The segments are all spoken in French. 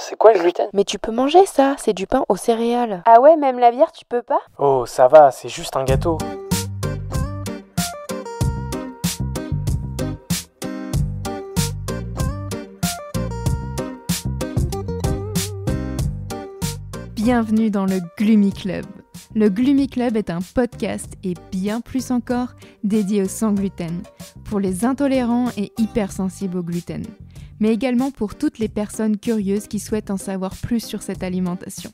c'est quoi le gluten? Mais tu peux manger ça, c'est du pain aux céréales. Ah ouais, même la bière, tu peux pas? Oh, ça va, c'est juste un gâteau. Bienvenue dans le Gloomy Club. Le Gloomy Club est un podcast et bien plus encore dédié au sans gluten, pour les intolérants et hypersensibles au gluten, mais également pour toutes les personnes curieuses qui souhaitent en savoir plus sur cette alimentation.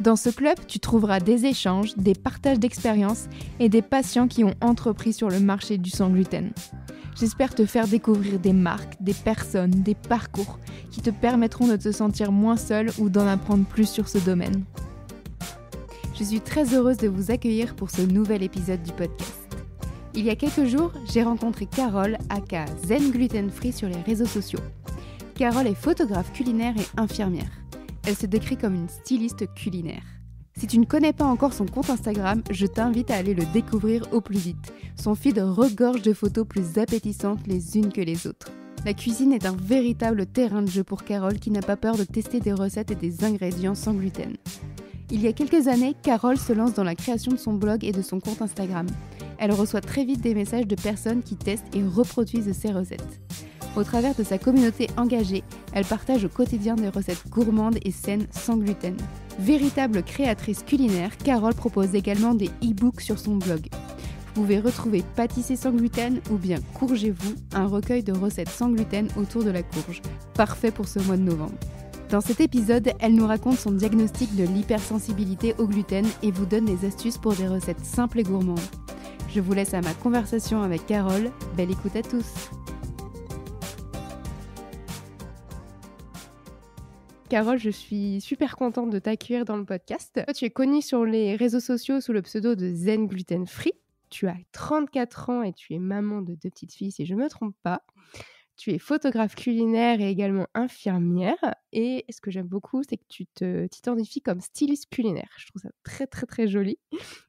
Dans ce club, tu trouveras des échanges, des partages d'expériences et des patients qui ont entrepris sur le marché du sans gluten. J'espère te faire découvrir des marques, des personnes, des parcours qui te permettront de te sentir moins seul ou d'en apprendre plus sur ce domaine. Je suis très heureuse de vous accueillir pour ce nouvel épisode du podcast. Il y a quelques jours, j'ai rencontré Carole, aka Zen Gluten Free sur les réseaux sociaux. Carole est photographe culinaire et infirmière. Elle se décrit comme une styliste culinaire. Si tu ne connais pas encore son compte Instagram, je t'invite à aller le découvrir au plus vite. Son feed regorge de photos plus appétissantes les unes que les autres. La cuisine est un véritable terrain de jeu pour Carole qui n'a pas peur de tester des recettes et des ingrédients sans gluten. Il y a quelques années, Carole se lance dans la création de son blog et de son compte Instagram. Elle reçoit très vite des messages de personnes qui testent et reproduisent ses recettes. Au travers de sa communauté engagée, elle partage au quotidien des recettes gourmandes et saines sans gluten. Véritable créatrice culinaire, Carole propose également des e-books sur son blog. Vous pouvez retrouver Pâtisser sans gluten ou bien Courgez-vous, un recueil de recettes sans gluten autour de la courge. Parfait pour ce mois de novembre. Dans cet épisode, elle nous raconte son diagnostic de l'hypersensibilité au gluten et vous donne des astuces pour des recettes simples et gourmandes. Je vous laisse à ma conversation avec Carole. Belle écoute à tous! Carole, je suis super contente de t'accueillir dans le podcast. Toi, tu es connue sur les réseaux sociaux sous le pseudo de Zen Gluten Free. Tu as 34 ans et tu es maman de 2 petites filles, si je ne me trompe pas. Tu es photographe culinaire et également infirmière. Et ce que j'aime beaucoup, c'est que tu t'identifies comme styliste culinaire. Je trouve ça très, très, très joli.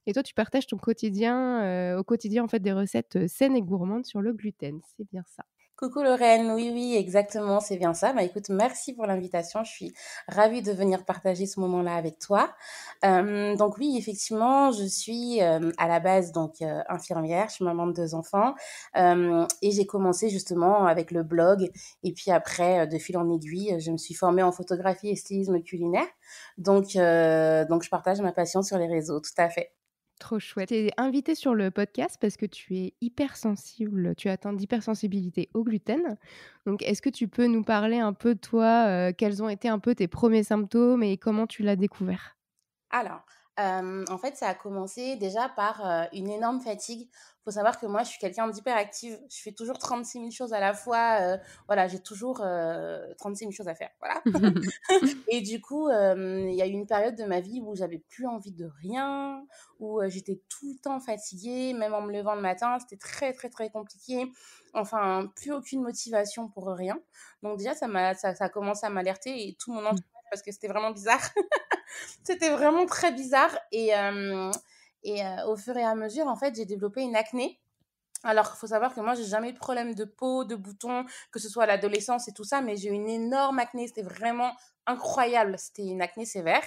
Et toi, tu partages ton quotidien, au quotidien, en fait, des recettes saines et gourmandes sur le gluten. C'est bien ça. Coucou Lorraine, oui, exactement, c'est bien ça. Bah écoute, merci pour l'invitation. Je suis ravie de venir partager ce moment-là avec toi. Donc oui, effectivement, je suis à la base infirmière. Je suis maman de 2 enfants et j'ai commencé justement avec le blog. Et puis après, de fil en aiguille, je me suis formée en photographie et stylisme culinaire. Donc je partage ma passion sur les réseaux, tout à fait. Trop chouette. Tu es invitée sur le podcast parce que tu es hypersensible, tu es atteinte d'hypersensibilité au gluten. Donc, est-ce que tu peux nous parler un peu de toi, quels ont été un peu tes premiers symptômes et comment tu l'as découvert? Alors, en fait, ça a commencé déjà par, une énorme fatigue. Faut savoir que moi, je suis quelqu'un d'hyperactive. Je fais toujours 36 000 choses à la fois, voilà, j'ai toujours, 36 000 choses à faire, voilà. Et du coup, il y a eu une période de ma vie où j'avais plus envie de rien, où, j'étais tout le temps fatiguée, même en me levant le matin, c'était très, très, très compliqué. Enfin, plus aucune motivation pour rien. Donc déjà, ça a commencé à m'alerter et tout mon entourage parce que c'était vraiment bizarre. C'était vraiment très bizarre et au fur et à mesure, en fait, j'ai développé une acné. Alors, il faut savoir que moi, j'ai jamais eu de problème de peau, de boutons, que ce soit à l'adolescence et tout ça, mais j'ai eu une énorme acné. C'était vraiment incroyable. C'était une acné sévère.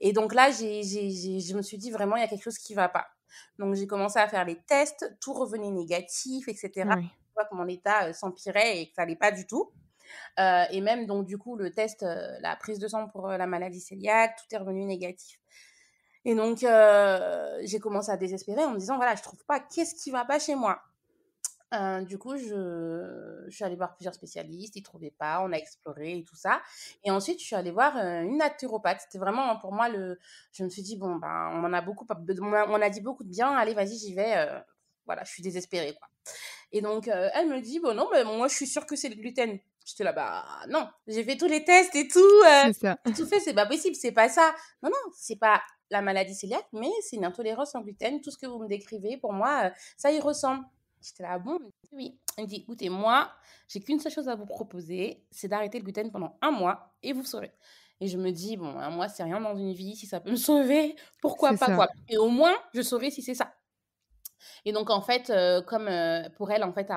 Et donc là, je me suis dit vraiment, il y a quelque chose qui va pas. Donc, j'ai commencé à faire les tests, tout revenait négatif, etc. Oui. Je vois que mon état s'empirait et que ça allait pas du tout. Et même, donc, du coup, le test, la prise de sang pour la maladie cœliaque, tout est revenu négatif. Et donc, j'ai commencé à désespérer en me disant, voilà, je trouve pas, qu'est-ce qui va pas chez moi? Du coup, je suis allée voir plusieurs spécialistes, ils trouvaient pas, on a exploré et tout ça. Et ensuite, je suis allée voir une naturopathe. C'était vraiment pour moi je me suis dit, bon, ben, on m'en a dit beaucoup de bien, allez, vas-y, j'y vais. Voilà, je suis désespérée, quoi. Et donc, elle me dit, bon, non, mais moi, je suis sûre que c'est le gluten. J'étais là, bah non, j'ai fait tous les tests et tout, C'est ça. j'ai tout fait, c'est pas possible, c'est pas ça. Non, non, c'est pas la maladie cœliaque, mais c'est une intolérance au gluten. Tout ce que vous me décrivez, pour moi, ça y ressemble. J'étais là, bon, oui. Elle me dit, écoutez, moi, j'ai qu'une seule chose à vous proposer, c'est d'arrêter le gluten pendant 1 mois et vous saurez. Et je me dis, bon, 1 mois, c'est rien dans une vie, si ça peut me sauver, pourquoi C'est pas, ça. quoi. Et au moins, je saurai si c'est ça. Et donc, en fait, comme pour elle, en fait,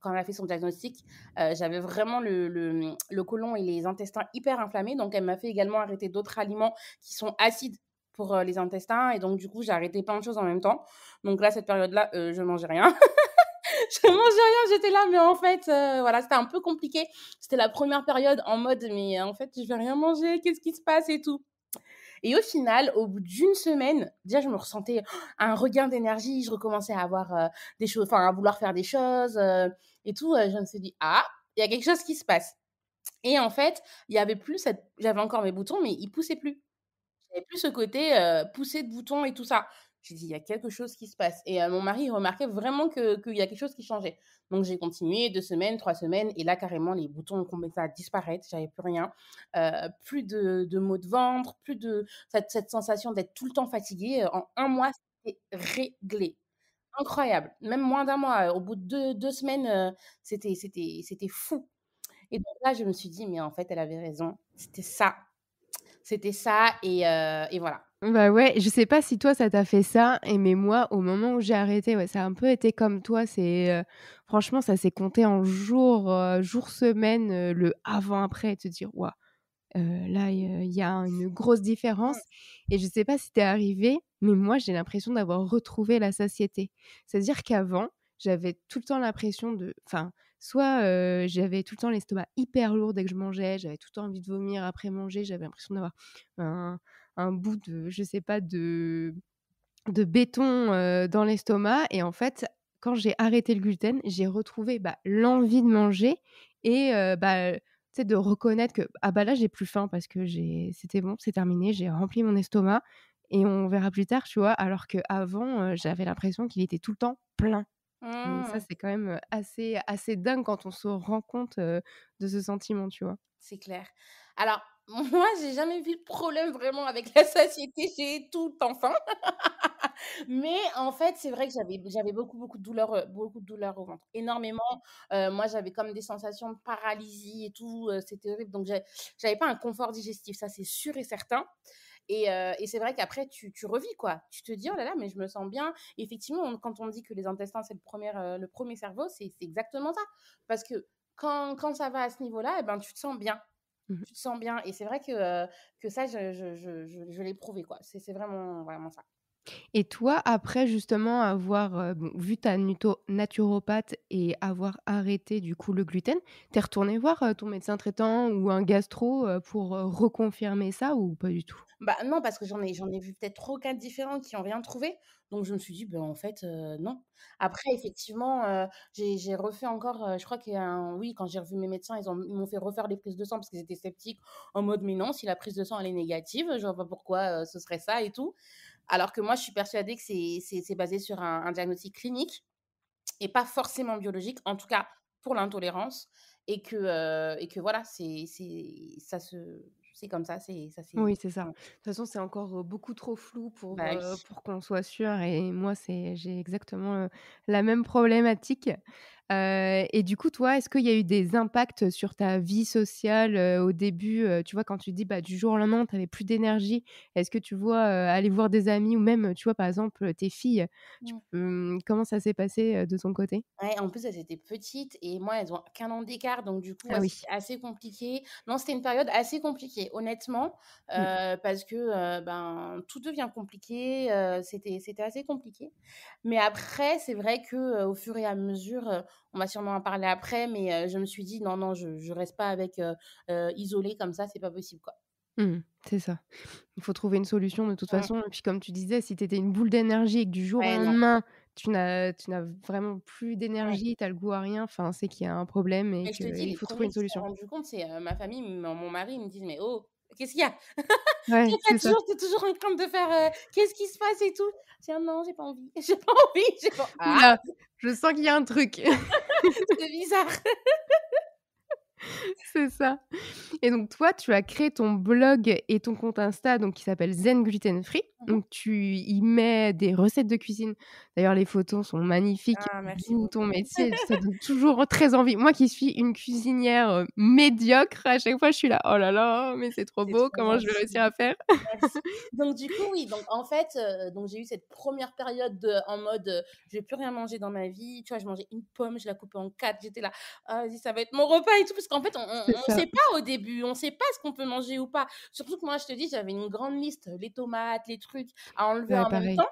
quand elle a fait son diagnostic, j'avais vraiment le côlon et les intestins hyper inflammés. Donc, elle m'a fait également arrêter d'autres aliments qui sont acides pour les intestins. Et donc, du coup, j'ai arrêté plein de choses en même temps. Donc là, cette période-là, je mangeais rien. Je mangeais rien, j'étais là, mais en fait, voilà, c'était un peu compliqué. C'était la première période en mode, mais en fait, je vais rien manger, qu'est-ce qui se passe et tout. Et au final, au bout d'une semaine, déjà, je me ressentais un regain d'énergie. Je recommençais à avoir des choses, enfin, à vouloir faire des choses et tout. Je me suis dit, ah, il y a quelque chose qui se passe. Et en fait, il y avait plus cette... J'avais encore mes boutons, mais ils poussaient plus. J'avais plus ce côté pousser de boutons et tout ça. J'ai dit: «Il y a quelque chose qui se passe» et mon mari, il remarquait vraiment qu'il y a quelque chose qui changeait. Donc j'ai continué 2 semaines, 3 semaines et là, carrément, les boutons ont commencé à disparaître. J'avais plus rien. Plus de maux de ventre, plus de cette sensation d'être tout le temps fatiguée. En un mois, c'était réglé. Incroyable. Même moins d'un mois, au bout de 2 semaines, c'était fou et donc là, je me suis dit: «Mais en fait, elle avait raison. C'était ça et voilà». Bah, ouais, je sais pas si toi ça t'a fait ça mais moi, au moment où j'ai arrêté, ouais, ça a un peu été comme toi. Franchement, ça s'est compté en jours, jours, semaines, le avant-après, te dire: «Waouh, là, il y a une grosse Mmh. différence» et je sais pas si tu arrivé, mais moi, j'ai l'impression d'avoir retrouvé la satiété. C'est-à-dire qu'avant, j'avais tout le temps l'impression soit, j'avais tout le temps l'estomac hyper lourd dès que je mangeais, j'avais tout le temps envie de vomir après manger, j'avais l'impression d'avoir un bout de, je sais pas, de béton, dans l'estomac et en fait, quand j'ai arrêté le gluten, j'ai retrouvé, l'envie de manger et tu sais, de reconnaître que: «Ah bah, là, j'ai plus faim parce que c'était bon, c'est terminé, j'ai rempli mon estomac et on verra plus tard», tu vois? Alors qu'avant, j'avais l'impression qu'il était tout le temps plein et ça, Mmh. c'est quand même, assez dingue quand on se rend compte, de ce sentiment, tu vois? C'est clair. Alors, moi, j'ai jamais vu de problème vraiment avec la satiété, j'ai tout le temps faim. Mais en fait, c'est vrai que j'avais beaucoup de douleurs au ventre, énormément. Moi, j'avais comme des sensations de paralysie et tout, c'était horrible. Donc j'avais pas un confort digestif, ça, c'est sûr et certain. Et c'est vrai qu'après tu revis, quoi. Tu te dis: «Oh là là, mais je me sens bien». Et effectivement, quand on dit que les intestins, c'est le 1er cerveau, c'est exactement ça. Parce que quand ça va à ce niveau-là, et ben, tu te sens bien. Mmh. Tu te sens bien et c'est vrai que ça, je l'ai prouvé, quoi. C'est vraiment, vraiment ça. Et toi, après justement avoir, vu ta naturopathe et avoir arrêté du coup le gluten, tu es retournée voir, ton médecin traitant ou un gastro, pour, reconfirmer ça ou pas du tout? Bah, non, parce que j'en ai vu peut-être 3 ou 4 différents qui ont rien trouvé. Donc je me suis dit: «Ben, en fait, non». Après effectivement, j'ai refait encore, je crois qu'il y a un oui, quand j'ai revu mes médecins, ils m'ont fait refaire des prises de sang parce qu'ils étaient sceptiques en mode: «Mais non, si la prise de sang elle est négative, je vois pas pourquoi, ce serait ça et tout». Alors que moi, je suis persuadée que c'est basé sur un diagnostic clinique et pas forcément biologique, en tout cas pour l'intolérance et que voilà, c'est comme ça, Oui, c'est ça. ouais. De toute façon, c'est encore, beaucoup trop flou Bah oui. pour qu'on soit sûr et moi, j'ai exactement, la même problématique. Et du coup, toi, est-ce qu'il y a eu des impacts sur ta vie sociale, au début? Tu vois, quand tu dis, du jour au lendemain, tu avais plus d'énergie. Est-ce que tu vois, aller voir des amis ou même, tu vois, par exemple, tes filles, Mmh. comment ça s'est passé, de ton côté? Ouais, en plus, elles étaient petites et moi, elles ont qu'1 an d'écart, donc du coup, Ah ouais, oui. c'était assez compliqué. Non, c'était une période assez compliquée, honnêtement, Mmh. parce que, ben, tout devient compliqué, c'était assez compliqué. Mais après, c'est vrai que, au fur et à mesure, on va sûrement en parler après, mais je me suis dit: «Non, non, je reste pas isolée comme ça, c'est pas possible, quoi». Mmh. C'est ça. Il faut trouver une solution de toute Mmh. façon et puis comme tu disais, si tu étais une boule d'énergie et que du jour au Ouais, non, lendemain, tu n'as vraiment plus ouais. d'énergie, tu as le goût à rien, enfin, c'est qu'il y a un problème et Mais je te dis, qu'il les faut trouver premiers une qui se sont solution. rendus compte, c'est, ma famille, mon mari, ils me disent: «Mais oh, qu'est-ce qu'il y a?» Ouais, c'est ça. Tu toujours en train de faire, «Qu'est-ce qui se passe et tout?» Je dis: «Ah non, j'ai pas envie, j'ai pas envie, j'ai pas» Ouh «Ah, là, je sens qu'il y a un truc. c'est bizarre». C'est ça. Et donc toi, tu as créé ton blog et ton compte Insta donc qui s'appelle Zen Gluten Free. Mmh. Donc tu y mets des recettes de cuisine. D'ailleurs, les photos sont magnifiques, Ah merci d'où ton beaucoup. métier, ça donne toujours très envie. Moi qui suis une cuisinière, médiocre, à chaque fois je suis là: «Oh là là, mais c'est trop C'est beau, trop comment je vais réussir gentil. à faire?» Merci. Donc du coup, oui, donc en fait, donc j'ai eu cette première période en mode, je vais plus rien manger dans ma vie. Tu vois, je mangeais une pomme, je la coupais en 4, j'étais là: «Ah vas-y, ça va être mon repas et tout», parce qu'en fait, C'est on ça. sait pas au début, on sait pas ce qu'on peut manger ou pas. Surtout que moi, je te dis, j'avais une grande liste, les tomates, les trucs à enlever Ouais, en même pareil. temps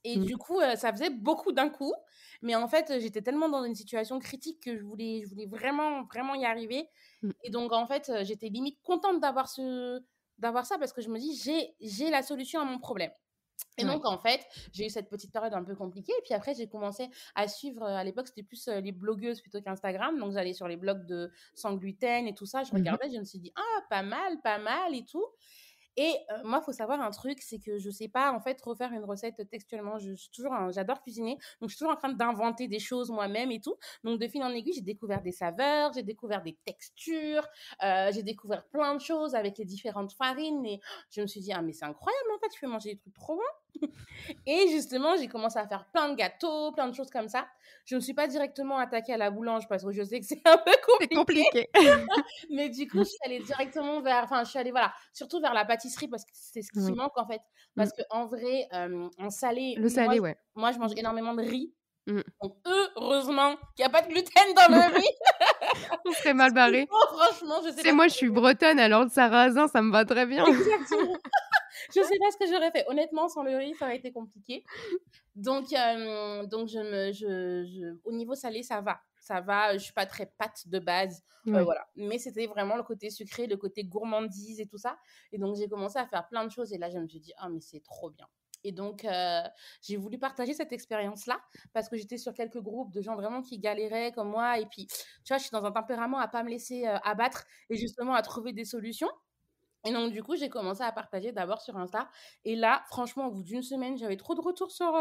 et Mmh. du coup, ça faisait beaucoup d'un coup. Mais en fait, j'étais tellement dans une situation critique que je voulais vraiment, vraiment y arriver Mmh. et donc en fait, j'étais limite contente d'avoir ça parce que je me dis: «J'ai la solution à mon problème». Et Ouais. donc en fait, j'ai eu cette petite période un peu compliquée et puis après j'ai commencé à suivre, à l'époque c'était plus, les blogueuses plutôt qu'Instagram, donc j'allais sur les blogs de Sans Gluten et tout ça, je Mmh. regardais, je me suis dit: «Ah pas mal et tout». Et moi, il faut savoir un truc, c'est que je sais pas, en fait, refaire une recette textuellement. Je suis toujours j'adore cuisiner, donc je suis toujours en train d'inventer des choses moi-même et tout. Donc de fil en aiguille, j'ai découvert des saveurs, j'ai découvert des textures, j'ai découvert plein de choses avec les différentes farines et je me suis dit: «Ah mais c'est incroyable, en fait, je peux manger des trucs trop bons». Et justement, j'ai commencé à faire plein de gâteaux, plein de choses comme ça. Je ne me suis pas directement attaquée à la boulange parce que je sais que c'est un peu C'est compliqué. compliqué. Mais du coup, je suis allée directement je suis allée, voilà, surtout vers la pâtisserie parce que c'est ce qui Oui. manque en fait. Mmh. Parce qu'en vrai, en salé, Le salé, ouais. moi, je mange énormément de riz. Mmh. Donc, heureusement qu'il n'y a pas de gluten dans le riz. On serait mal barrés. Sinon, franchement, je Tu sais sais, pas ce moi, que je suis j'aurais fait. bretonne, alors le sarrasin, ça me va très bien. Exactement. Je sais pas ce que j'aurais fait. Honnêtement, sans le riz, ça aurait été compliqué. Donc au niveau salé, ça va. Ça va, je suis pas très pâte de base, Ouais. voilà. Mais c'était vraiment le côté sucré, le côté gourmandise et tout ça. Et donc j'ai commencé à faire plein de choses et là, je me suis dit: «Ah mais c'est trop bien». Et donc j'ai voulu partager cette expérience-là parce que j'étais sur quelques groupes de gens vraiment qui galéraient comme moi et puis, tu vois, je suis dans un tempérament à pas me laisser, abattre et justement à trouver des solutions. Et donc, du coup, j'ai commencé à partager d'abord sur Insta. Et là, franchement, au bout d'une semaine, j'avais trop de retours sur.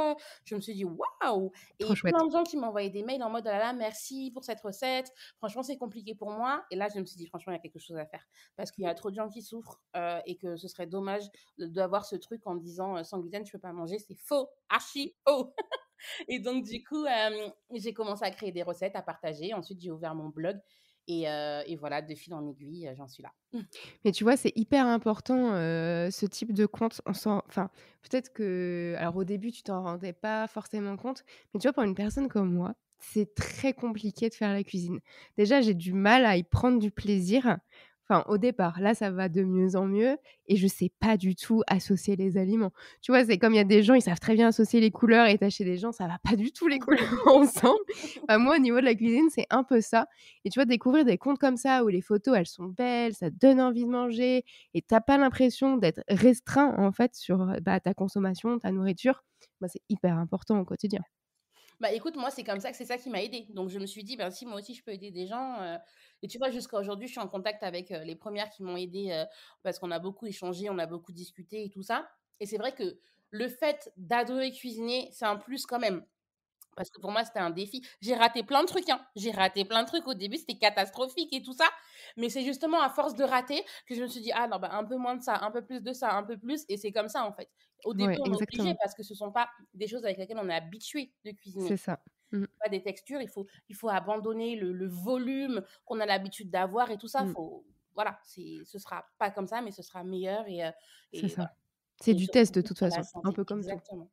Je me suis dit, waouh! Trop Et plein chouette. de gens qui m'envoyaient des mails en mode, ah là là, merci pour cette recette. Franchement, c'est compliqué pour moi. Et là, je me suis dit, franchement, il y a quelque chose à faire. Parce qu'il y a trop de gens qui souffrent et que ce serait dommage d'avoir ce truc en disant, sans gluten, je peux pas manger. C'est faux, archi faux. Et donc, du coup, j'ai commencé à créer des recettes à partager. Ensuite, j'ai ouvert mon blog. Et voilà, de fil en aiguille, j'en suis là. Mais tu vois, c'est hyper important, ce type de compte. Enfin, peut-être que alors au début, tu t'en rendais pas forcément compte, mais tu vois, pour une personne comme moi, c'est très compliqué de faire la cuisine. Déjà, j'ai du mal à y prendre du plaisir. Enfin, au départ, là, ça va de mieux en mieux et je sais pas du tout associer les aliments. Tu vois, c'est comme il y a des gens, ils savent très bien associer les couleurs et tu chez des gens, ça va pas du tout les couleurs ensemble. Bah, moi, au niveau de la cuisine, c'est un peu ça. Et tu vois, découvrir des comptes comme ça où les photos, elles sont belles, ça te donne envie de manger et tu pas l'impression d'être restreint, en fait, sur, ta consommation, ta nourriture, bah, c'est hyper important au quotidien. Bah, écoute, moi, c'est comme ça que c'est ça qui m'a aidée. Donc, je me suis dit: «Ben, si moi aussi je peux aider des gens», et tu vois, jusqu'à aujourd'hui, je suis en contact avec, les premières qui m'ont aidée, parce qu'on a beaucoup échangé, on a beaucoup discuté et tout ça. Et c'est vrai que le fait d'adorer cuisiner, c'est un plus quand même. Parce que pour moi, c'était un défi. J'ai raté plein de trucs, hein. J'ai raté plein de trucs. Au début, c'était catastrophique et tout ça. Mais c'est justement à force de rater que je me suis dit: «Ah non, bah, un peu moins de ça, un peu plus de ça, un peu plus», et c'est comme ça, en fait. Au début, Ouais, on est obligé exactement, parce que ce sont pas des choses avec lesquelles on est habitué de c'est cuisiner. ça. Mmh, Pas des textures, il faut abandonner le volume qu'on a l'habitude d'avoir et tout ça. mmh, Voilà, ce sera pas comme ça, mais ce sera meilleur c'est et ça. voilà. C'est Et du surtout test de plus toute pour la façon, un santé. peu comme tout. Exactement.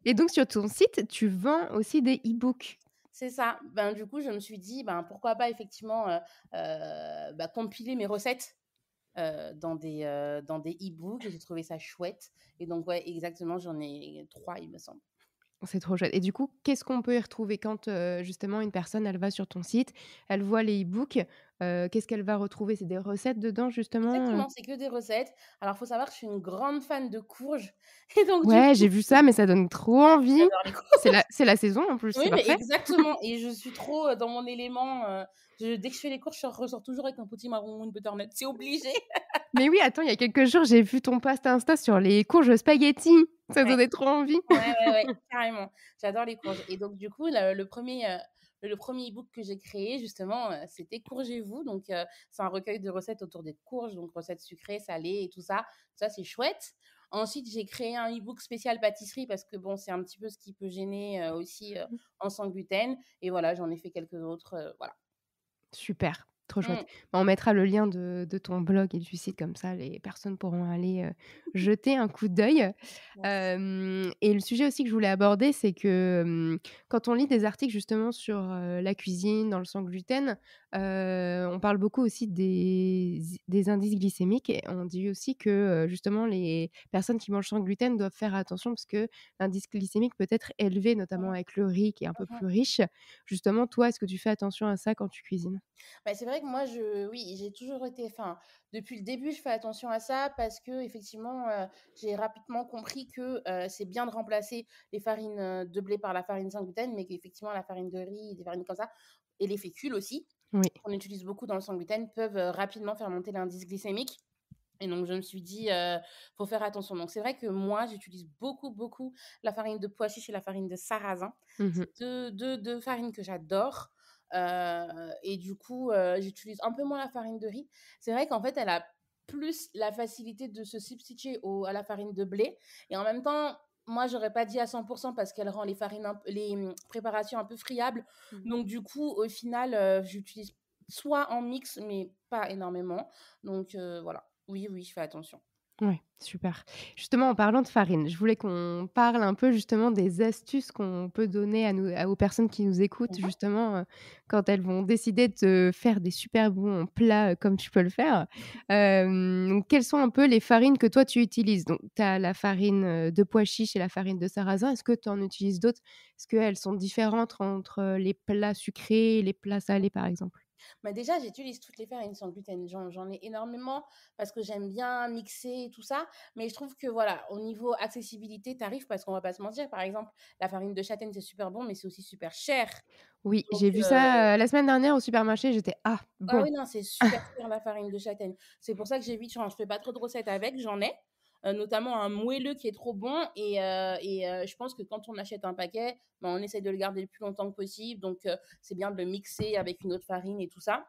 Et donc sur ton site, tu vends aussi des e-books? C'est ça. Ben, du coup, je me suis dit: «Ben, pourquoi pas effectivement, bah, compiler mes recettes, dans des e-books», et j'ai trouvé ça chouette. Et donc ouais, exactement, j'en ai 3, il me semble. C'est trop chouette et du coup, qu'est-ce qu'on peut y retrouver quand, justement une personne, elle va sur ton site, elle voit les e-books, qu'est-ce qu'elle va retrouver? C'est des recettes dedans justement? Exactement, c'est que des recettes. Alors, faut savoir que je suis une grande fan de courges et donc du Ouais, coup, j'ai vu ça, mais ça donne trop envie. j'adore les C'est courges. la saison en plus, Oui, c'est mais parfait. exactement, et je suis trop, dans mon élément, dès que je fais les courges, je ressors toujours avec un petit marron, une butternut, c'est obligé. Mais oui, attends, il y a quelques jours, j'ai vu ton post Insta sur les courges spaghettis. Ça Ouais. donnait trop envie. Ouais, ouais, ouais, carrément. J'adore les courges et donc du coup, le 1er le premier e-book que j'ai créé, justement, c'était Courgez-vous. Donc, c'est un recueil de recettes autour des courges, donc recettes sucrées, salées et tout ça. Ça, c'est chouette. Ensuite, j'ai créé un e-book spécial pâtisserie parce que, bon, c'est un petit peu ce qui peut gêner aussi en sans gluten. Et voilà, j'en ai fait quelques autres. Voilà. Super, trop chouette. Mm. Bah, on mettra le lien de ton blog et du site, comme ça les personnes pourront aller, jeter un coup d'œil. Merci. Et le sujet aussi que je voulais aborder, c'est que, quand on lit des articles justement sur, la cuisine dans le sans gluten, on parle beaucoup aussi des indices glycémiques et on dit aussi que, justement les personnes qui mangent sans gluten doivent faire attention parce que l'indice glycémique peut être élevé, notamment Mhm. avec le riz qui est un peu Mhm. plus riche. Justement, toi, est-ce que tu fais attention à ça quand tu cuisines? Bah, c'est vrai que moi, oui, j'ai toujours été, enfin, depuis le début, je fais attention à ça parce que effectivement, j'ai rapidement compris que c'est bien de remplacer les farines de blé par la farine sans gluten, mais qu'effectivement, la farine de riz, des farines comme ça, et les féculs aussi, Oui. qu'on utilise beaucoup dans le sans gluten, peuvent rapidement faire monter l'indice glycémique. Et donc, je me suis dit, faut faire attention. Donc, c'est vrai que moi, j'utilise beaucoup, beaucoup la farine de pois chiche et la farine de sarrasin. Mmh. C'est deux farines que j'adore. Et du coup, j'utilise un peu moins la farine de riz. C'est vrai qu'en fait, elle a plus la facilité de se substituer à la farine de blé. Et en même temps, moi, j'aurais pas dit à 100% parce qu'elle rend les farines, préparations un peu friables. Mmh. Donc, du coup, au final, j'utilise soit en mix, mais pas énormément. Donc, voilà. Oui, oui, je fais attention. Ouais, super. Justement, en parlant de farine, je voulais qu'on parle un peu justement des astuces qu'on peut donner aux personnes qui nous écoutent Mmh. justement, quand elles vont décider de faire des super bons plats, comme tu peux le faire. Donc quelles sont un peu les farines que toi tu utilises? Donc tu as la farine, de pois chiche et la farine de sarrasin. Est-ce que tu en utilises d'autres? Est-ce qu'elles sont différentes entre les plats sucrés et les plats salés, par exemple? Bah, déjà, j'utilise toutes les farines sans gluten. J'en ai énormément parce que j'aime bien mixer et tout ça. Mais je trouve que voilà, au niveau accessibilité, tarif, parce qu'on va pas se mentir, par exemple, la farine de châtaigne, c'est super bon, mais c'est aussi super cher. Oui, Donc, j'ai vu ça, la semaine dernière au supermarché, j'étais: «Ah ah bon». oui, non, c'est super cher la farine de châtaigne. C'est pour ça que j'évite, genre, je fais pas trop de recettes avec, j'en ai. Notamment un moelleux qui est trop bon et je pense que quand on achète un paquet, ben, on essaie de le garder le plus longtemps que possible. Donc, c'est bien de le mixer avec une autre farine et tout ça.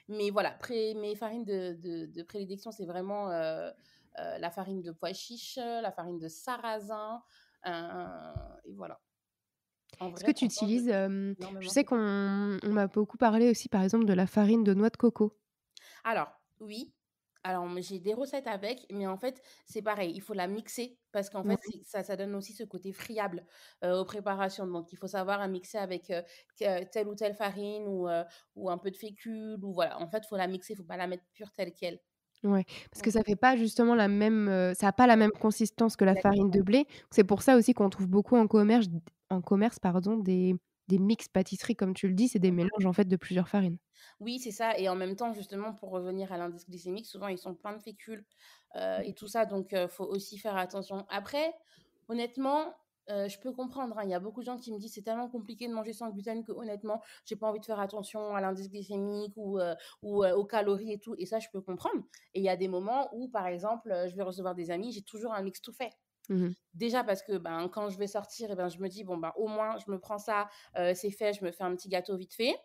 Mais voilà, mes farines de prédilection, c'est vraiment la farine de pois chiche, la farine de sarrasin. Et voilà. En Est-ce que vrai, tu franchement, je utilises, je énormément sais ces farines. qu'on m'a beaucoup parlé aussi, par exemple, de la farine de noix de coco. Alors, oui. Alors, j'ai des recettes avec, mais en fait, c'est pareil, il faut la mixer parce qu'en fait, Ouais, ça donne aussi ce côté friable aux préparations. Donc, il faut savoir à mixer avec telle ou telle farine ou un peu de fécule. Ou voilà. En fait, il faut la mixer, il ne faut pas la mettre pure telle qu'elle. ouais, parce que Mm. ça fait pas justement la même, ça a pas la même consistance que la farine de Exactement. blé. C'est pour ça aussi qu'on trouve beaucoup en commerce, pardon, des mix pâtisseries comme tu le dis, c'est des mélanges en fait de plusieurs farines. Oui, c'est ça. Et en même temps, justement, pour revenir à l'indice glycémique, souvent, ils sont pleins de fécule et tout ça. Donc, faut aussi faire attention. Après, honnêtement, je peux comprendre, hein. Il y a beaucoup de gens qui me disent c'est tellement compliqué de manger sans gluten que, honnêtement, j'ai pas envie de faire attention à l'indice glycémique ou aux calories et tout. Et ça, je peux comprendre. Et il y a des moments où, par exemple, je vais recevoir des amis, j'ai toujours un mix tout fait. Mmh. Déjà parce que ben, quand je vais sortir, et ben, je me dis, bon, ben, au moins, je me prends ça, c'est fait, je me fais un petit gâteau vite fait.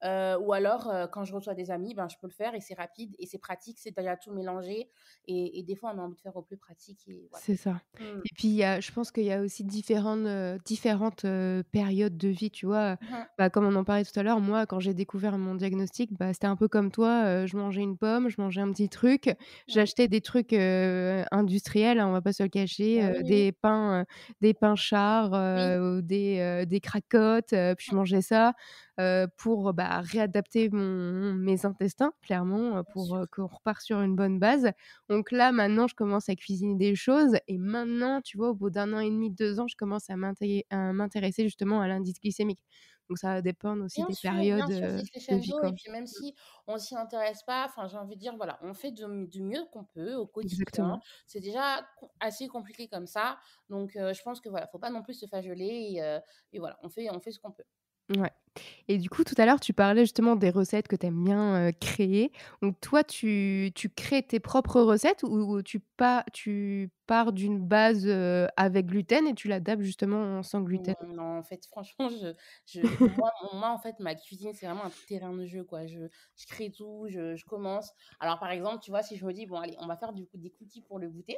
Ou alors, quand je reçois des amis, ben, je peux le faire et c'est rapide et c'est pratique, c'est déjà tout mélangé et des fois, on a envie de faire au plus pratique et voilà. C'est ça. Mmh. Et puis je pense qu'il y a aussi différentes, périodes de vie, tu vois? Mmh. Bah, comme on en parlait tout à l'heure, moi, quand j'ai découvert mon diagnostic, bah, c'était un peu comme toi, je mangeais une pomme, je mangeais un petit truc, Ouais. j'achetais des trucs, industriels, hein, on va pas se le cacher, Bah, oui, oui, oui. des pains chars, Oui. ou des cracottes, puis je Mmh. mangeais ça, pour, bah, réadapter mes intestins, clairement, Bien pour, sûr. qu'on repart sur une bonne base. Donc là, maintenant, je commence à cuisiner des choses et maintenant, tu vois, au bout d'1 an et demi, 2 ans, je commence à m'intéresser justement à l'indice glycémique. Donc ça va dépendre aussi des Bien périodes, sûr, c'est de vie, crescendo et quoi. puis même si on s'y intéresse pas, enfin, j'ai envie de dire, voilà, on fait du mieux qu'on peut au quotidien. Exactement. C'est déjà assez compliqué comme ça. Donc, je pense que voilà, faut pas non plus se flageoler et voilà, on fait ce qu'on peut. Ouais. Et du coup, tout à l'heure, tu parlais justement des recettes que tu aimes bien, créer. Donc toi, tu crées tes propres recettes ou tu pars d'une base, avec gluten et tu l'adaptes justement sans gluten? Non, non, en fait, franchement, moi, en fait, ma cuisine, c'est vraiment un terrain de jeu, quoi. Je crée tout, je commence. Alors, par exemple, tu vois, si je me dis, bon, allez, on va faire des cookies pour le goûter.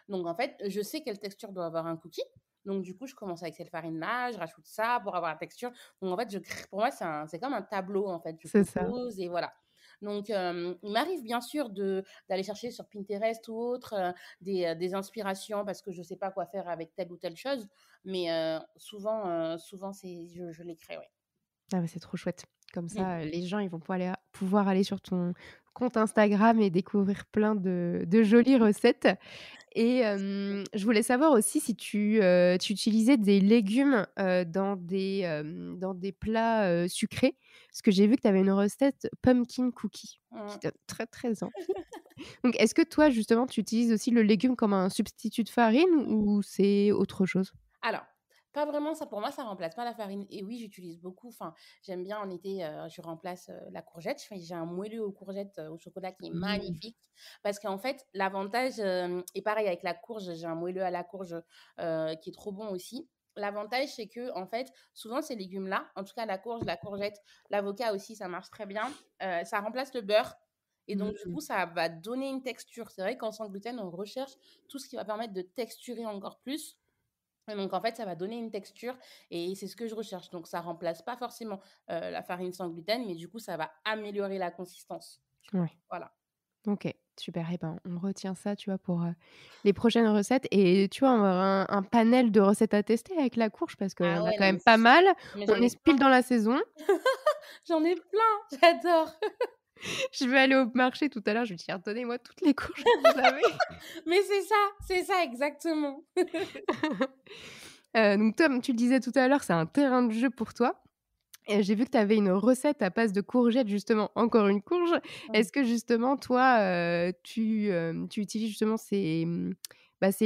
Donc, en fait, je sais quelle texture doit avoir un cookie. Donc, du coup, je commence avec cette farine-là, je rajoute ça pour avoir la texture. Donc, en fait, pour moi, c'est comme un tableau, en fait. Je C'est ça. compose et voilà. Donc, il m'arrive bien sûr d'aller chercher sur Pinterest ou autre des inspirations parce que je ne sais pas quoi faire avec telle ou telle chose. Mais souvent je les crée, ouais. Ah bah, c'est trop chouette. Comme Mmh. ça, les gens, ils vont pouvoir aller sur ton compte Instagram et découvrir plein de jolies recettes. Et je voulais savoir aussi si tu utilisais des légumes, dans des plats, sucrés. Parce que j'ai vu que tu avais une recette pumpkin cookie qui Mmh. donne très, très envie. Donc est-ce que toi, justement, tu utilises aussi le légume comme un substitut de farine ou c'est autre chose? Alors, pas vraiment, ça pour moi, ça remplace pas la farine et oui, j'utilise beaucoup, enfin, j'aime bien en été, je remplace, la courgette. J'ai un moelleux aux courgettes, au chocolat qui est Mmh. magnifique parce qu'en fait, l'avantage, et pareil avec la courge, j'ai un moelleux à la courge, qui est trop bon aussi. L'avantage, c'est que en fait, souvent ces légumes-là, en tout cas la courge, la courgette, l'avocat aussi, ça marche très bien, ça remplace le beurre et donc du Mmh. coup, ça va donner une texture. C'est vrai qu'en sans gluten, on recherche tout ce qui va permettre de texturer encore plus et donc, en fait, ça va donner une texture et c'est ce que je recherche. Donc, ça remplace pas forcément la farine sans gluten, mais du coup, ça va améliorer la consistance. Tu vois. Ouais. Voilà. OK, super et ben, on retient ça, tu vois, pour, les prochaines recettes et tu vois, on va avoir un panel de recettes à tester avec la courge parce Ah qu'on a ouais, quand non, mais même c'est pas sûr. mal. Mais On j'en ai est pile plein. dans la saison. J'en ai plein. J'adore. Je vais aller au marché tout à l'heure, je vais dire: «Donnez-moi toutes les courges que vous avez». Mais c'est ça exactement. Donc comme tu le disais tout à l'heure, c'est un terrain de jeu pour toi et j'ai vu que tu avais une recette à base de courgettes justement, encore une courge. Mmh. Est-ce que justement toi, tu utilises justement ces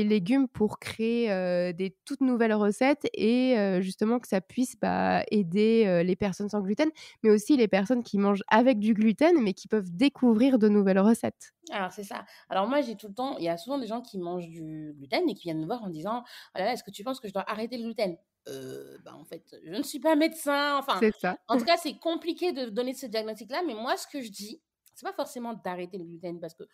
légumes pour créer, des toutes nouvelles recettes et justement que ça puisse, aider, les personnes sans gluten, mais aussi les personnes qui mangent avec du gluten, mais qui peuvent découvrir de nouvelles recettes? Alors, c'est ça. Alors moi, il y a souvent des gens qui mangent du gluten et qui viennent me voir en disant: «Oh là là, est-ce que tu penses que je dois arrêter le gluten?» Bah, en fait, je ne suis pas médecin, enfin, C'est ça. en tout cas, c'est compliqué de donner ce diagnostic-là, mais moi, ce que je dis, c'est pas forcément d'arrêter le gluten parce que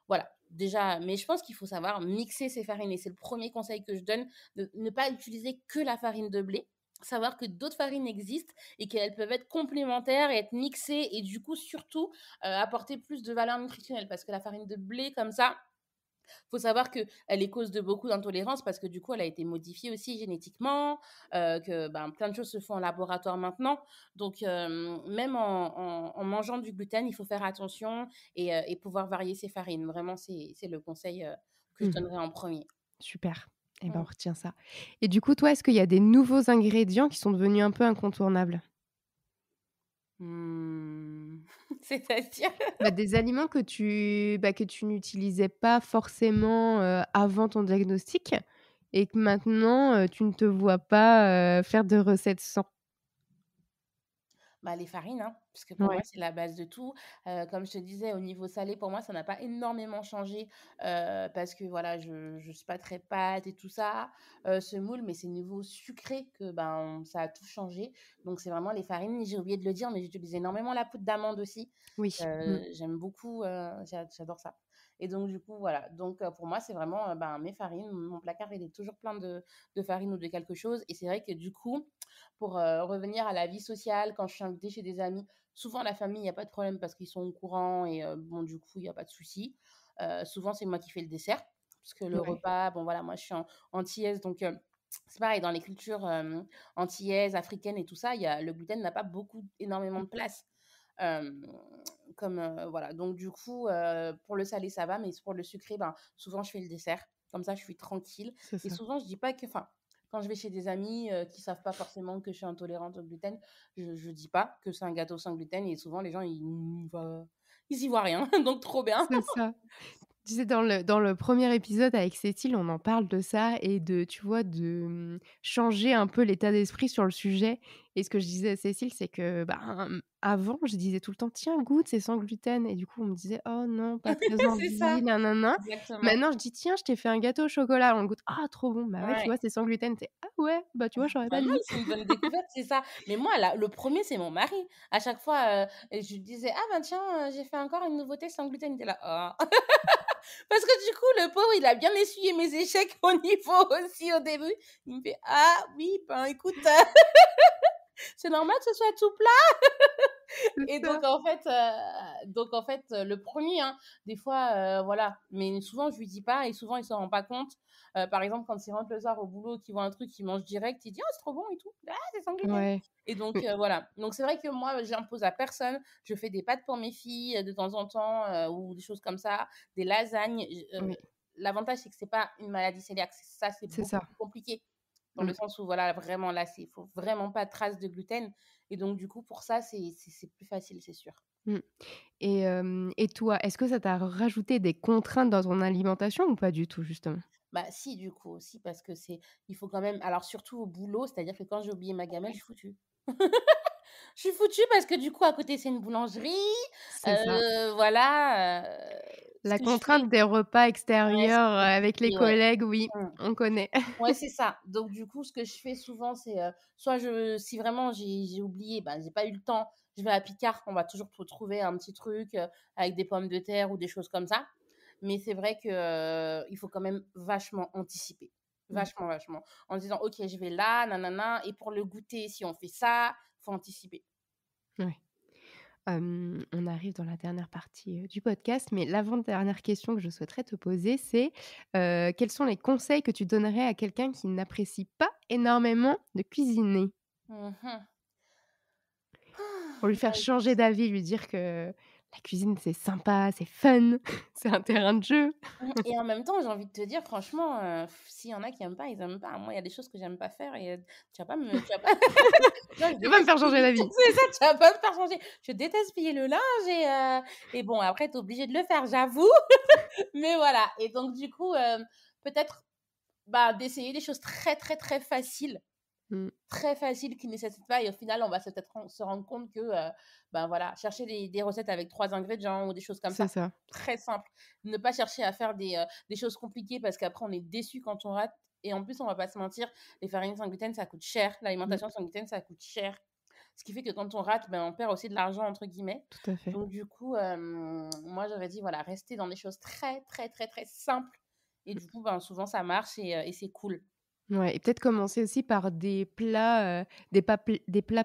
voilà, déjà mais je pense qu'il faut savoir mixer ses farines et c'est le premier conseil que je donne, de ne pas utiliser que la farine de blé. Savoir que d'autres farines existent et qu'elles peuvent être complémentaires et être mixées et du coup, surtout, apporter plus de valeur nutritionnelle parce que la farine de blé comme ça, faut savoir qu'elle est cause de beaucoup d'intolérances parce que du coup, elle a été modifiée aussi génétiquement, que ben, plein de choses se font en laboratoire maintenant. Donc, même en mangeant du gluten, il faut faire attention et pouvoir varier ses farines. Vraiment, c'est le conseil que je Mmh. donnerais en premier. Super. Et ben, on Mm. retient ça. Et du coup, toi, est-ce qu'il y a des nouveaux ingrédients qui sont devenus un peu incontournables? Hmm. C'est-à-dire. Des aliments que tu n'utilisais pas forcément, avant ton diagnostic et que maintenant, tu ne te vois pas, faire de recettes sans? Bah, les farines, hein, parce que pour moi, Ouais. c'est la base de tout. Comme je te disais, au niveau salé, pour moi, ça n'a pas énormément changé, parce que voilà, je suis pas très pâte et tout ça, semoule, mais c'est niveau sucré que, ben, ça a tout changé. Donc c'est vraiment les farines. J'ai oublié de le dire, mais j'utilise énormément la poudre d'amande aussi. Oui. Mmh. J'aime beaucoup, j'adore ça et donc du coup, voilà. Donc pour moi, c'est vraiment, ben, mes farines. Mon placard, il est toujours plein de farine ou de quelque chose et c'est vrai que du coup, pour revenir à la vie sociale, quand je suis invitée chez des amis, souvent la famille, il y a pas de problème parce qu'ils sont au courant et bon, du coup, il y a pas de souci. Souvent, c'est moi qui fais le dessert parce que le Ouais. repas, bon voilà, moi je suis antillaise donc c'est pareil dans les cultures, antillaises, africaines et tout ça, il y a le gluten n'a pas beaucoup énormément de place. Hem, comme, voilà donc du coup, pour le salé, ça va mais pour le sucré, ben, souvent je fais le dessert. Comme ça, je suis tranquille C'est et ça. souvent je dis pas que enfin, quand je vais chez des amis, qui savent pas forcément que je suis intolérante au gluten, je dis pas que c'est un gâteau sans gluten et souvent les gens ils y voient rien donc trop bien. C'est ça. Tu sais, dans le premier épisode avec Cécile, on en parle de ça et tu vois, changer un peu l'état d'esprit sur le sujet. Et ce que je disais à Cécile, c'est que, avant, je disais tout le temps: «Tiens, goûte, c'est sans gluten» et du coup, on me disait: «Oh non, pas très C'est envie, ça, nanana». exactement. Maintenant, je dis: «Tiens, je t'ai fait un gâteau au chocolat». On goûte: «Ah, trop bon». Bah ouais, tu Ouais. vois, c'est sans gluten. Tu «Ah ouais, bah tu vois, j'aurais Pas pas mal, dit». c'est une bonne découverte, c'est ça. Mais moi, là, le premier c'est mon mari. À chaque fois, je lui disais: «Ah ben tiens, j'ai fait encore une nouveauté sans gluten». Il était là: «Oh». Parce que du coup, le pauvre, il a bien essuyé mes échecs au niveau aussi au début. Il me fait: «Ah oui, ben écoute, c'est normal que ce soit tout plat». C'est Et ça. le premier, hein, des fois, voilà, mais souvent je lui dis pas et souvent il s'en rend pas compte. Par exemple, quand il rentre le soir au boulot, qu'il voit un truc, qu'il mange direct, il dit: «Oh, c'est trop bon et tout. Ah, c'est sans gluten». Ouais. Et donc Mais voilà. Donc c'est vrai que moi, j'impose à personne. Je fais des pâtes pour mes filles, de temps en temps, ou des choses comme ça, des lasagnes. oui, L'avantage, c'est que c'est pas une maladie cœliaque. Ça, c'est c'est beaucoup ça. plus compliqué dans le Mmh. sens où voilà, vraiment là, il faut vraiment pas de traces de gluten et donc du coup, pour ça, c'est plus facile, c'est sûr. Mmh. Et toi, est-ce que ça t'a rajouté des contraintes dans ton alimentation ou pas du tout, justement? Bah si, du coup, aussi parce que il faut quand même alors surtout au boulot, c'est-à-dire que quand j'ai oublié ma gamelle, je suis foutue. Je suis foutue parce que du coup, à côté, c'est une boulangerie, C'est ça. voilà, ce La que je fais contrainte des repas ouais, c'est extérieurs, avec les compliqué, ouais. collègues, oui, Mmh. on connaît. Ouais, c'est ça. Donc du coup, ce que je fais souvent, c'est, soit si vraiment j'ai oublié, bah, j'ai pas eu le temps, je vais à Picard, on va toujours trouver un petit truc, avec des pommes de terre ou des choses comme ça. Mais c'est vrai que, il faut quand même vachement anticiper. Mmh, Vachement, vachement. En disant: «OK, je vais là, nanana et pour le goûter, si on fait ça», faut anticiper. ouais. On arrive dans la dernière partie, du podcast, mais l'avant-dernière question que je souhaiterais te poser, c'est, quels sont les conseils que tu donnerais à quelqu'un qui n'apprécie pas énormément de cuisiner? Mmh mh. Pour lui faire changer d'avis, lui dire que la cuisine, c'est sympa, c'est fun, c'est un terrain de jeu. Et en même temps, j'ai envie de te dire franchement, s'il y en a qui aiment pas, ils aiment pas. Moi, il y a des choses que j'aime pas faire et tu vas pas non, je Tu vas me déteste faire changer plier d'avis. c'est ça, tu vas pas me faire changer. Je déteste plier le linge et bon, après, tu es obligé de le faire, j'avoue. Mais voilà et donc du coup, peut-être, bah, d'essayer des choses très, très, Mmh, très faciles qui ne nécessitent pas et au final, on va se peut-être se rendre compte que, ben, voilà, chercher des recettes avec 3 ingrédients ou des choses comme c'est ça, ça. très simple. Ne pas chercher à faire des choses compliquées parce qu'après on est déçu quand on rate et en plus, on va pas se mentir, les farines sans gluten, ça coûte cher. Mmh, L'alimentation sans gluten, ça coûte cher. Ce qui fait que quand on rate, ben, on perd aussi de «l'argent» entre guillemets. tout à fait. Donc du coup, moi j'aurais dit voilà, rester dans des choses très, très, très, très simples et du coup, ben, souvent ça marche et c'est cool. Ouais et peut-être commencer aussi par des plats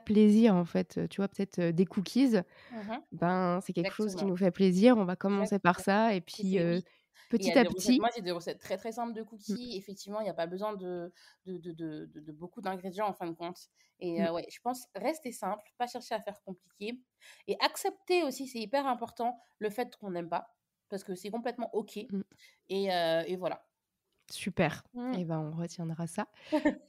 plaisirs, en fait, tu vois? Peut-être, des cookies, Mmh. ben, c'est quelque chose qui Exactement, nous fait plaisir. On va commencer par exactement ça et et puis, c'est oui et il y a petit à des recettes petit moi j'ai des recettes très, très simples de mmh, cookies. Effectivement, il y a pas besoin de beaucoup d'ingrédients en fin de compte et mmh, ouais, je pense rester simple, pas chercher à faire compliqué et accepter aussi, c'est hyper important, le fait qu'on n'aime pas parce que c'est complètement OK mmh, et voilà. super Mmh. et ben, on retiendra ça.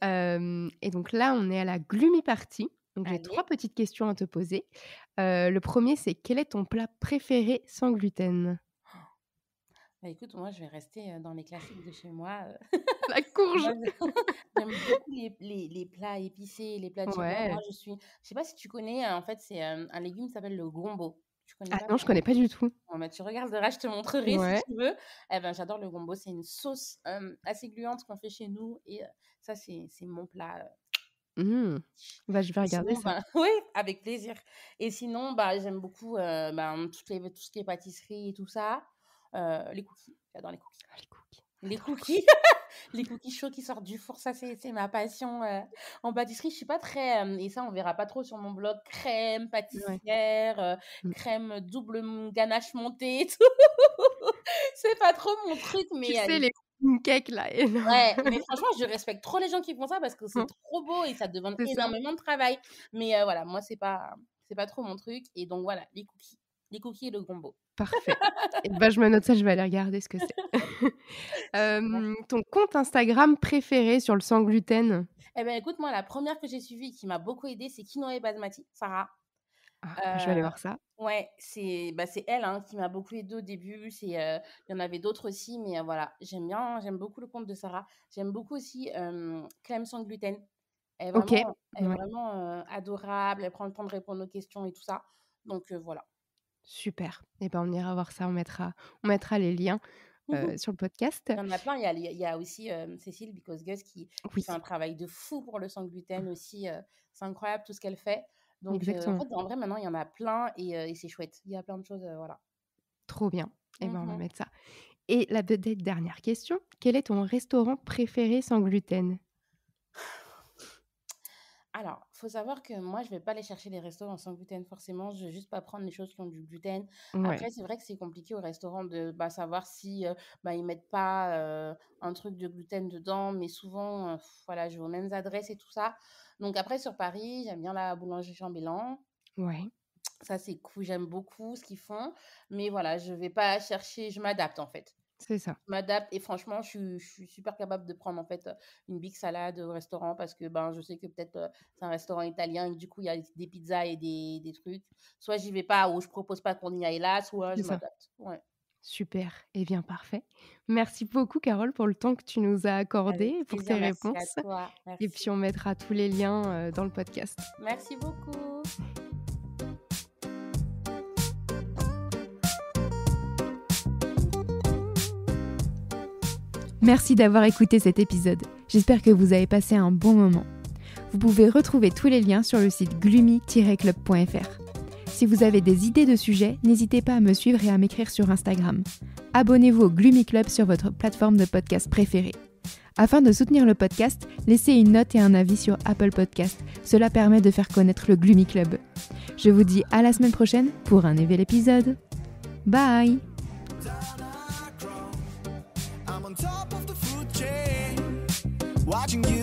Et donc là, on est à la gloomy party. Donc j'ai 3 Allez. petites questions à te poser. Le premier, c'est quel est ton plat préféré sans gluten? Bah, écoute, moi, je vais rester, dans les classiques de chez moi, La moi, courge! j'aime beaucoup les plats épicés, les plats de chez moi. Moi, Ouais. je sais pas si tu connais, en fait, c'est, un légume qui s'appelle le gombo. Tu connais Ah pas? non, je connais pas du tout. Bon, bah, tu regarderas, je te montrerai si Ouais. tu veux. Eh ben, j'adore le gombo. C'est une sauce, assez gluante qu'on fait chez nous et ça, c'est mon plat, Mmh. Bah, je vais et regarder sinon, ça. ben oui, avec plaisir et sinon, bah, j'aime beaucoup, ben, tout ce qui est pâtisserie et tout ça, les cookies. J'adore les cookies. Ah les cookies, Les j'adore les cookies, cookies. les cookies chauds qui sortent du four, ça c'est ma passion, en pâtisserie. Je suis pas très, et ça on verra pas trop sur mon blog, crème Ouais. pâtissière, Mmh. crème double ganache montée et tout. C'est pas trop mon truc, Tu mais sais les cakes là énormes. ouais, mais franchement, je respecte trop les gens qui font ça parce que c'est trop beau et ça demande C'est ça. énormément de travail. Mais voilà, moi c'est pas trop mon truc et donc voilà, les cookies et le gombo. Parfait. Et bah, je me note ça, je vais aller regarder ce que c'est. Ton compte Instagram préféré sur le sans gluten? Eh ben, écoute, moi, la première que j'ai suivie qui m'a beaucoup aidée, c'est Quinoa et Basmati, Sarah. Je vais aller voir ça. Ouais, c'est elle, hein, qui m'a beaucoup aidée au début. Il y en avait d'autres aussi, mais voilà, j'aime beaucoup le compte de Sarah. J'aime beaucoup aussi Clem sans gluten. OK, Elle est ouais, vraiment adorable. Elle prend le temps de répondre aux questions et tout ça. Donc voilà. super. Et ben, on ira voir ça, on mettra les liens, sur le podcast. Il y en a plein. Il y a aussi Cécile Because Gus qui Oui, fait un travail de fou pour le sans gluten aussi. C'est incroyable tout ce qu'elle fait. Donc, en exactement. fait, en vrai, maintenant, il y en a plein et c'est chouette. Il y a plein de choses, voilà. Trop bien. Et ben, on va Mhm. mettre ça. Et la peut-être dernière question, quel est ton restaurant préféré sans gluten? Alors, faut savoir que moi, je vais pas aller chercher les restaurants sans gluten forcément. Je vais juste pas prendre les choses qui ont du gluten. Ouais, Après, c'est vrai que c'est compliqué au restaurant de savoir si ils mettent pas un truc de gluten dedans. Mais souvent, voilà, je vais aux mêmes adresses et tout ça. Donc après, sur Paris, j'aime bien la boulangerie Chambellan. ouais, Ça, c'est cool. J'aime beaucoup ce qu'ils font. Mais voilà, je vais pas chercher. Je m'adapte en fait. c'est ça. Je m'adapte et franchement, je suis super capable de prendre en fait une big salade au restaurant parce que je sais que peut-être c'est un restaurant italien et que, du coup il y a des pizzas et des trucs. Soit j'y vais pas ou je propose pas qu'on y aille là, soit C'est je ça. m'adapte. Ouais, Super, et bien parfait. Merci beaucoup Carole pour le temps que tu nous as accordé avec et pour plaisir. tes Merci à réponses. toi. Et puis Merci. on mettra tous les liens, dans le podcast. Merci beaucoup. Merci d'avoir écouté cet épisode. J'espère que vous avez passé un bon moment. Vous pouvez retrouver tous les liens sur le site gloomy-club.fr. Si vous avez des idées de sujets, n'hésitez pas à me suivre et à m'écrire sur Instagram. Abonnez-vous au Gloomy Club sur votre plateforme de podcast préférée. Afin de soutenir le podcast, laissez une note et un avis sur Apple Podcast. Cela permet de faire connaître le Gloomy Club. Je vous dis à la semaine prochaine pour un nouvel épisode. Bye! I'm on top of the food chain, watching you